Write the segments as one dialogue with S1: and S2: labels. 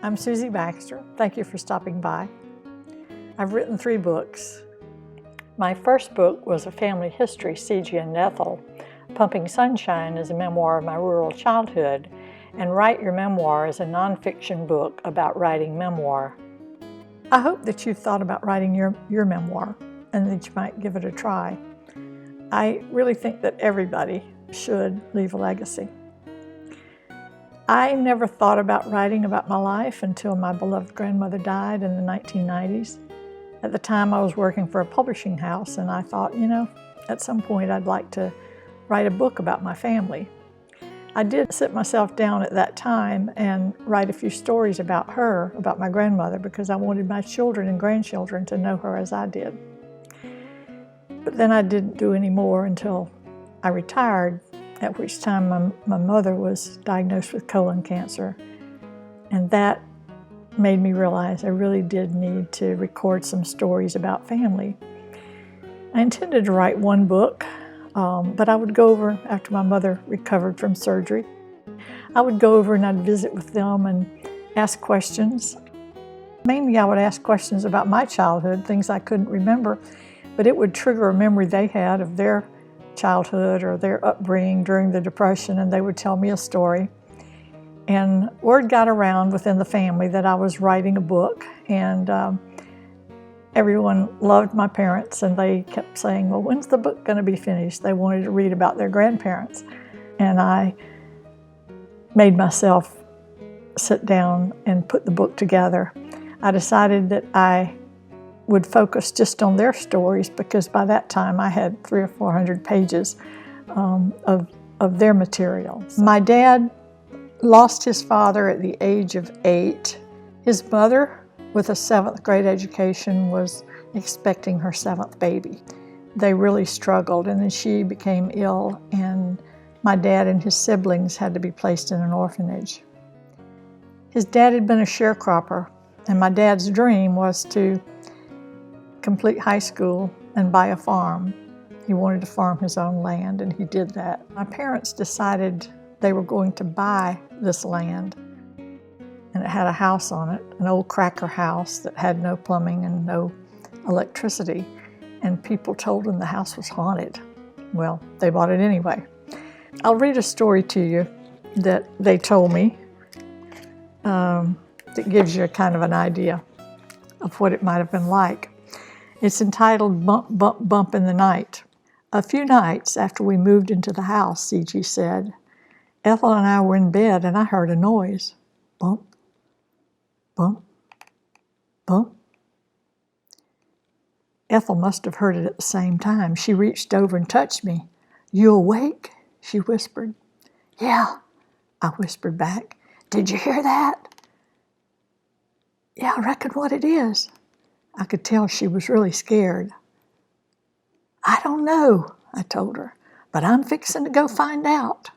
S1: I'm Susie Baxter. Thank you for stopping by. I've written 3 books. My first book was a family history, C.G. and Ethel. Pumping Sunshine is a memoir of my rural childhood, and Write Your Memoir is a nonfiction book about writing memoir. I hope that you've thought about writing your memoir and that you might give it a try. I really think that everybody should leave a legacy. I never thought about writing about my life until my beloved grandmother died in the 1990s. At the time, I was working for a publishing house, and I thought, at some point I'd like to write a book about my family. I did sit myself down at that time and write a few stories about her, about my grandmother, because I wanted my children and grandchildren to know her as I did. But then I didn't do any more until I retired, at which time my mother was diagnosed with colon cancer. And that made me realize I really did need to record some stories about family. I intended to write 1 book, but I would go over, after my mother recovered from surgery, I would go over and I'd visit with them and ask questions. Mainly I would ask questions about my childhood, things I couldn't remember, but it would trigger a memory they had of their childhood or their upbringing during the Depression, and they would tell me a story. And word got around within the family that I was writing a book, and everyone loved my parents, and they kept saying, well, when's the book going to be finished? They wanted to read about their grandparents. And I made myself sit down and put the book together. I decided that I would focus just on their stories, because by that time I had 300 or 400 pages of their material. My dad lost his father at the age of 8. His mother, with a 7th grade education, was expecting her 7th baby. They really struggled, and then she became ill, and my dad and his siblings had to be placed in an orphanage. His dad had been a sharecropper, and my dad's dream was to complete high school and buy a farm. He wanted to farm his own land, and he did that. My parents decided they were going to buy this land, and it had a house on it, an old cracker house that had no plumbing and no electricity, and people told them the house was haunted. Well, they bought it anyway. I'll read a story to you that they told me that gives you a kind of an idea of what it might have been like. It's entitled Bump, Bump, Bump in the Night. A few nights after we moved into the house, C.G. said, Ethel and I were in bed and I heard a noise. Bump, bump, bump. Ethel must have heard it at the same time. She reached over and touched me. You awake? She whispered. Yeah, I whispered back. Did you hear that? Yeah, I reckon what it is. I could tell she was really scared. I don't know, I told her, but I'm fixing to go find out.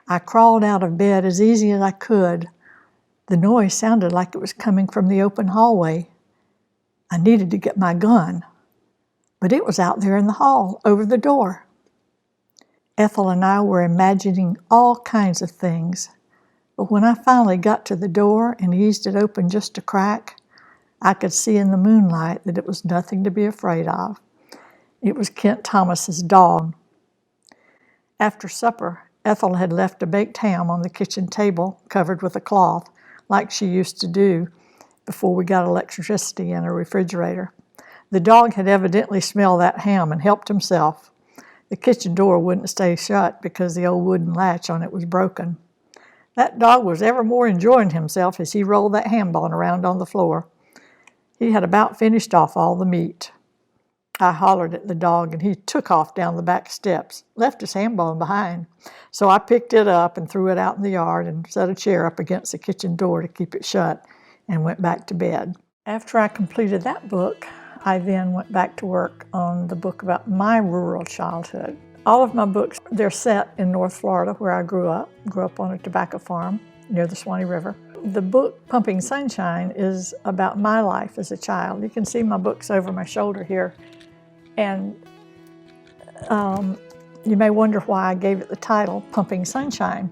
S1: I crawled out of bed as easy as I could. The noise sounded like it was coming from the open hallway. I needed to get my gun, but it was out there in the hall, over the door. Ethel and I were imagining all kinds of things, but when I finally got to the door and eased it open just a crack, I could see in the moonlight that it was nothing to be afraid of. It was Kent Thomas's dog. After supper, Ethel had left a baked ham on the kitchen table covered with a cloth, like she used to do before we got electricity in a refrigerator. The dog had evidently smelled that ham and helped himself. The kitchen door wouldn't stay shut because the old wooden latch on it was broken. That dog was ever more enjoying himself as he rolled that ham bone around on the floor. He had about finished off all the meat. I hollered at the dog, and he took off down the back steps, left his ham bone behind. So I picked it up and threw it out in the yard and set a chair up against the kitchen door to keep it shut and went back to bed. After I completed that book, I then went back to work on the book about my rural childhood. All of my books, they're set in North Florida, where I grew up on a tobacco farm near the Swanee River. The book, Pumping Sunshine, is about my life as a child. You can see my books over my shoulder here. And you may wonder why I gave it the title, Pumping Sunshine.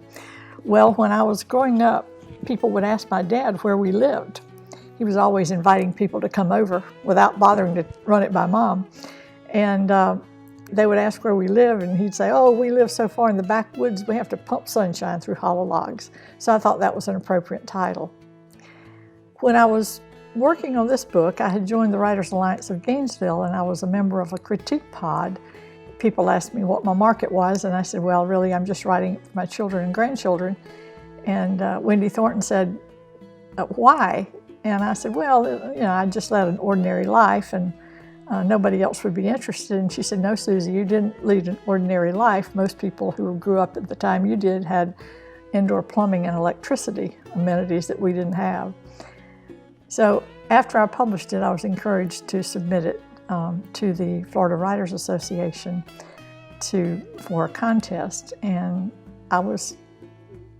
S1: Well, when I was growing up, people would ask my dad where we lived. He was always inviting people to come over without bothering to run it by Mom. And they would ask where we live, and he'd say, oh, we live so far in the backwoods, we have to pump sunshine through hollow logs. So I thought that was an appropriate title. When I was working on this book, I had joined the Writers Alliance of Gainesville, and I was a member of a critique pod. People asked me what my market was, and I said, well, really, I'm just writing it for my children and grandchildren. And Wendy Thornton said, why? And I said, well, I just led an ordinary life, and nobody else would be interested. And she said, no, Susie, you didn't lead an ordinary life. Most people who grew up at the time you did had indoor plumbing and electricity amenities that we didn't have. So after I published it, I was encouraged to submit it to the Florida Writers Association for a contest. And I was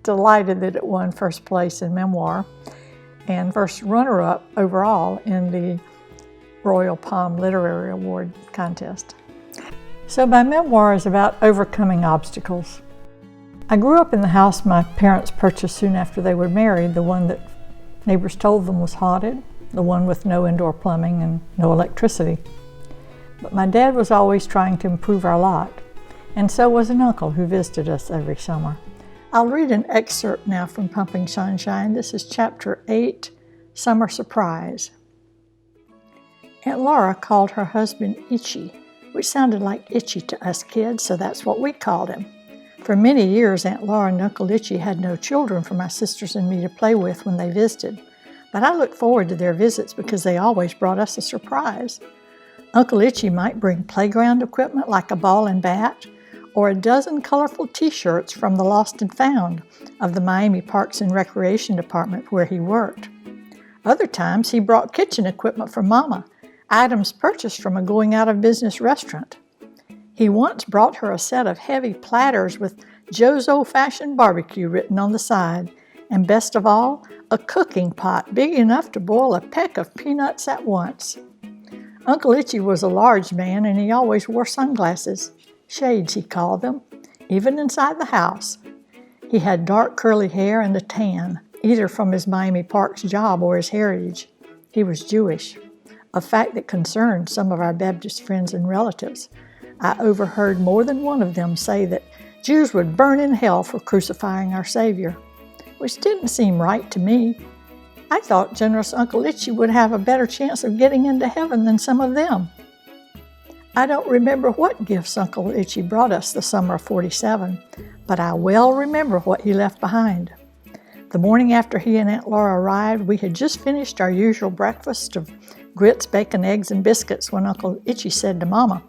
S1: delighted that it won first place in memoir and first runner-up overall in the Royal Palm Literary Award contest. So my memoir is about overcoming obstacles. I grew up in the house my parents purchased soon after they were married, the one that neighbors told them was haunted, the one with no indoor plumbing and no electricity. But my dad was always trying to improve our lot, and so was an uncle who visited us every summer. I'll read an excerpt now from Pumping Sunshine. This is Chapter 8, Summer Surprise. Aunt Laura called her husband Itchy, which sounded like itchy to us kids, so that's what we called him. For many years, Aunt Laura and Uncle Itchy had no children for my sisters and me to play with when they visited, but I looked forward to their visits because they always brought us a surprise. Uncle Itchy might bring playground equipment like a ball and bat, or a dozen colorful t-shirts from the Lost and Found of the Miami Parks and Recreation Department where he worked. Other times, he brought kitchen equipment for Mama, items purchased from a going-out-of-business restaurant. He once brought her a set of heavy platters with Joe's Old-Fashioned Barbecue written on the side, and best of all, a cooking pot big enough to boil a peck of peanuts at once. Uncle Itchy was a large man, and he always wore sunglasses. Shades, he called them, even inside the house. He had dark curly hair and a tan, either from his Miami Parks job or his heritage. He was Jewish, a fact that concerned some of our Baptist friends and relatives. I overheard more than one of them say that Jews would burn in hell for crucifying our Savior, which didn't seem right to me. I thought generous Uncle Itchy would have a better chance of getting into heaven than some of them. I don't remember what gifts Uncle Itchy brought us the summer of '47, but I well remember what he left behind. The morning after he and Aunt Laura arrived, we had just finished our usual breakfast of grits, bacon, eggs, and biscuits when Uncle Itchy said to Mama,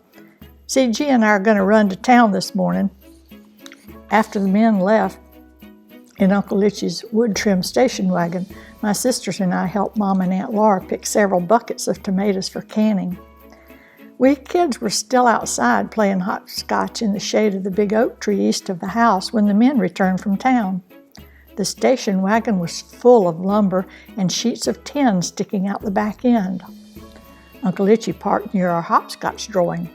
S1: "CG and I are going to run to town this morning." After the men left in Uncle Itchy's wood-trimmed station wagon, my sisters and I helped Mom and Aunt Laura pick several buckets of tomatoes for canning. We kids were still outside playing hopscotch in the shade of the big oak tree east of the house when the men returned from town. The station wagon was full of lumber and sheets of tin sticking out the back end. Uncle Itchy parked near our hopscotch drawing.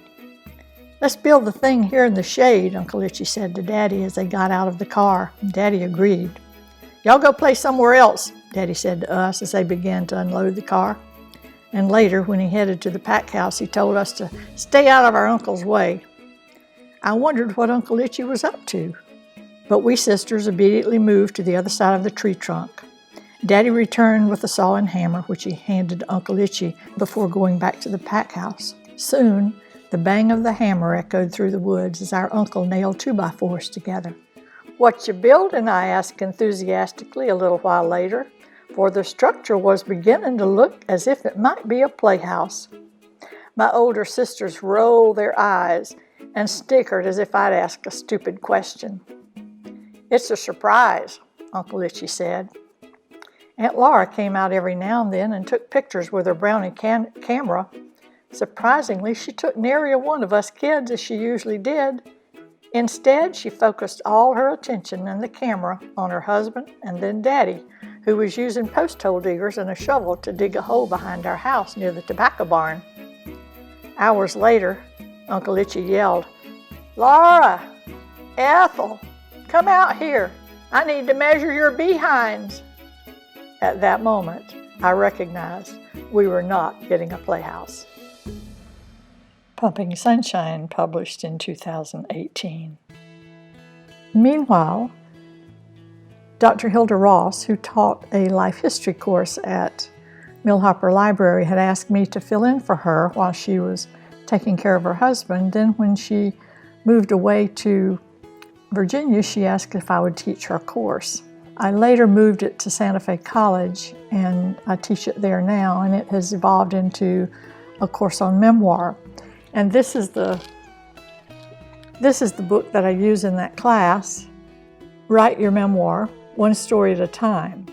S1: "Let's build the thing here in the shade," Uncle Itchy said to Daddy as they got out of the car. Daddy agreed. "Y'all go play somewhere else," Daddy said to us as they began to unload the car. And later, when he headed to the pack house, he told us to stay out of our uncle's way. I wondered what Uncle Itchy was up to, but we sisters immediately moved to the other side of the tree trunk. Daddy returned with a saw and hammer, which he handed to Uncle Itchy before going back to the pack house. Soon, the bang of the hammer echoed through the woods as our uncle nailed 2x4s together. "What you building?" I asked enthusiastically a little while later, for the structure was beginning to look as if it might be a playhouse. My older sisters rolled their eyes and snickered as if I'd asked a stupid question. "It's a surprise," Uncle Itchy said. Aunt Laura came out every now and then and took pictures with her Brownie camera. Surprisingly, she took nary a one of us kids as she usually did. Instead, she focused all her attention and the camera on her husband and then Daddy, who was using post hole diggers and a shovel to dig a hole behind our house near the tobacco barn. Hours later, Uncle Itchy yelled, "Laura, Ethel, come out here. I need to measure your behinds." At that moment, I recognized we were not getting a playhouse. Pumping Sunshine, published in 2018. Meanwhile, Dr. Hilda Ross, who taught a life history course at Millhopper Library, had asked me to fill in for her while she was taking care of her husband. Then when she moved away to Virginia, she asked if I would teach her course. I later moved it to Santa Fe College, and I teach it there now, and it has evolved into a course on memoir. And this is the book that I use in that class. Write your memoir, one story at a time.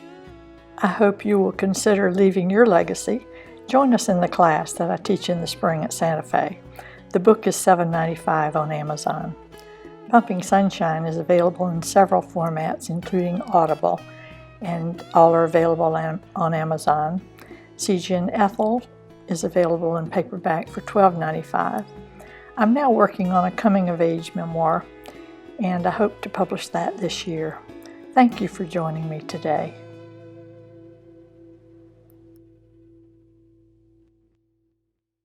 S1: I hope you will consider leaving your legacy. Join us in the class that I teach in the spring at Santa Fe. The book is $7.95 on Amazon. Pumping Sunshine is available in several formats, including Audible, and all are available on Amazon. C.G. and Ethel is available in paperback for $12.95. I'm now working on a coming-of-age memoir, and I hope to publish that this year. Thank you for joining me today.